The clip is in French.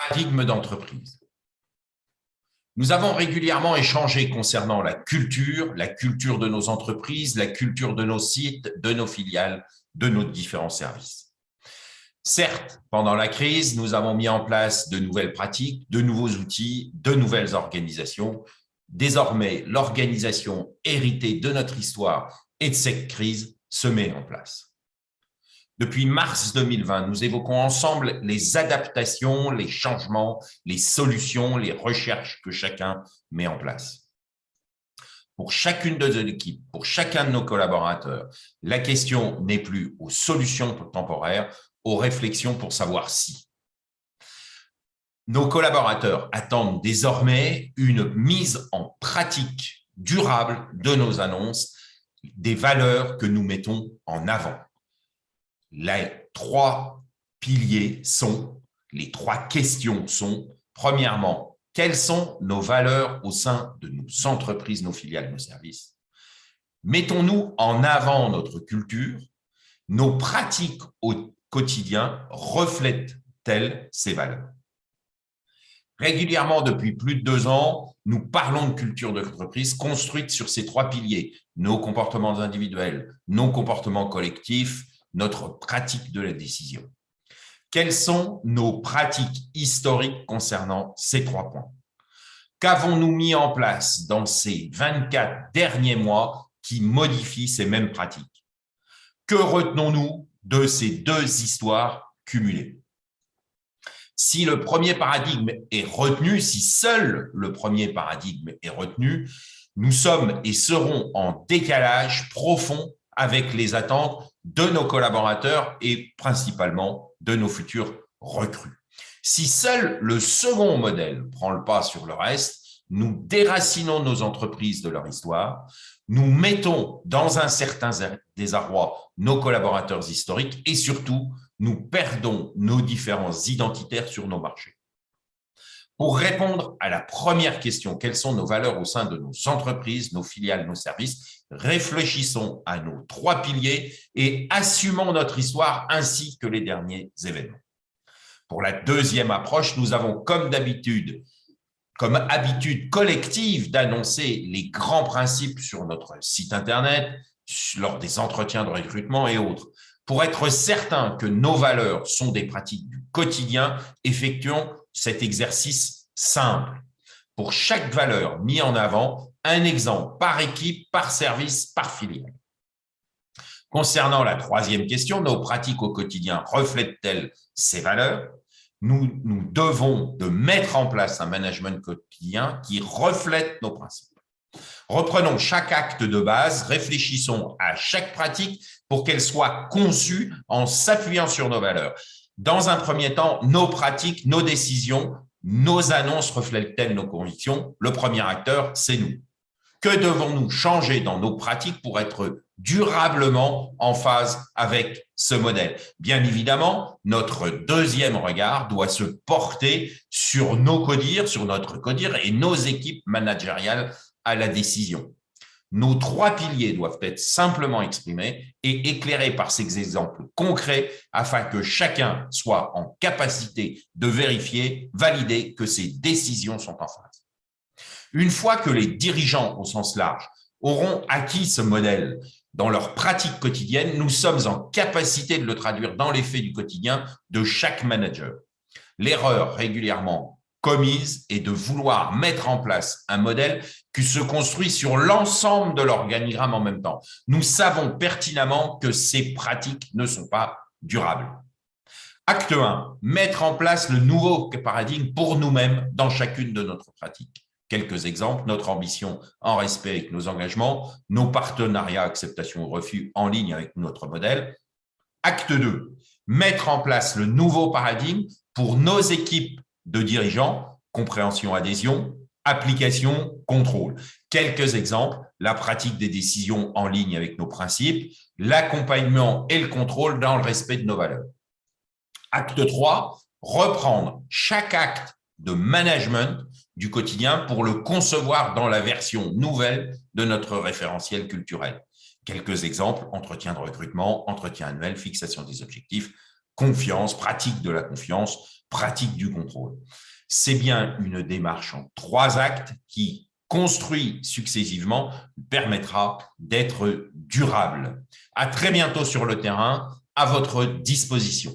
Paradigme d'entreprise. Nous avons régulièrement échangé concernant la culture de nos entreprises, la culture de nos sites, de nos filiales, de nos différents services. Certes, pendant la crise, nous avons mis en place de nouvelles pratiques, de nouveaux outils, de nouvelles organisations. Désormais, l'organisation héritée de notre histoire et de cette crise se met en place. Depuis mars 2020, nous évoquons ensemble les adaptations, les changements, les solutions, les recherches que chacun met en place. Pour chacune de nos équipes, pour chacun de nos collaborateurs, la question n'est plus aux solutions temporaires, aux réflexions pour savoir si. Nos collaborateurs attendent désormais une mise en pratique durable de nos annonces, des valeurs que nous mettons en avant. Les trois piliers sont, les trois questions sont, premièrement, quelles sont nos valeurs au sein de nos entreprises, nos filiales, nos services? Mettons-nous en avant notre culture? Nos pratiques au quotidien reflètent-elles ces valeurs? Régulièrement, depuis plus de 2 ans, nous parlons de culture d'entreprise construite sur ces trois piliers, nos comportements individuels, nos comportements collectifs, notre pratique de la décision. Quelles sont nos pratiques historiques concernant ces 3 points? Qu'avons-nous mis en place dans ces 24 derniers mois qui modifient ces mêmes pratiques? Que retenons-nous de ces 2 histoires cumulées? Si le premier paradigme est retenu, si seul le premier paradigme est retenu, nous sommes et serons en décalage profond avec les attentes de nos collaborateurs et principalement de nos futurs recrues. Si seul le second modèle prend le pas sur le reste, nous déracinons nos entreprises de leur histoire, nous mettons dans un certain désarroi nos collaborateurs historiques et surtout, nous perdons nos différences identitaires sur nos marchés. Pour répondre à la première question, quelles sont nos valeurs au sein de nos entreprises, nos filiales, nos services, réfléchissons à nos 3 piliers et assumons notre histoire ainsi que les derniers événements. Pour la deuxième approche, nous avons comme habitude collective d'annoncer les grands principes sur notre site Internet, lors des entretiens de recrutement et autres. Pour être certain que nos valeurs sont des pratiques du quotidien, effectuons cet exercice simple. Pour chaque valeur mise en avant, un exemple par équipe, par service, par filiale. Concernant la troisième question, nos pratiques au quotidien reflètent-elles ces valeurs? Nous devons de mettre en place un management quotidien qui reflète nos principes. Reprenons chaque acte de base, réfléchissons à chaque pratique pour qu'elle soit conçue en s'appuyant sur nos valeurs. Dans un premier temps, nos pratiques, nos décisions, nos annonces reflètent-elles nos convictions? Le premier acteur, c'est nous. Que devons-nous changer dans nos pratiques pour être durablement en phase avec ce modèle? Bien évidemment, notre deuxième regard doit se porter sur nos codires, sur notre codir et nos équipes managériales à la décision. Nos 3 piliers doivent être simplement exprimés et éclairés par ces exemples concrets afin que chacun soit en capacité de vérifier, valider que ces décisions sont en phase. Une fois que les dirigeants au sens large auront acquis ce modèle dans leur pratique quotidienne, nous sommes en capacité de le traduire dans les faits du quotidien de chaque manager. L'erreur régulièrement commise est de vouloir mettre en place un modèle qui se construit sur l'ensemble de l'organigramme en même temps. Nous savons pertinemment que ces pratiques ne sont pas durables. Acte 1, mettre en place le nouveau paradigme pour nous-mêmes dans chacune de notre pratique. Quelques exemples, notre ambition en respect avec nos engagements, nos partenariats, acceptation ou refus en ligne avec notre modèle. Acte 2, mettre en place le nouveau paradigme pour nos équipes de dirigeants, compréhension, adhésion, application, contrôle. Quelques exemples, la pratique des décisions en ligne avec nos principes, l'accompagnement et le contrôle dans le respect de nos valeurs. Acte 3, reprendre chaque acte de management du quotidien pour le concevoir dans la version nouvelle de notre référentiel culturel. Quelques exemples, entretien de recrutement, entretien annuel, fixation des objectifs, confiance, pratique de la confiance, pratique du contrôle. C'est bien une démarche en 3 actes qui, construit successivement, permettra d'être durable. À très bientôt sur le terrain, à votre disposition.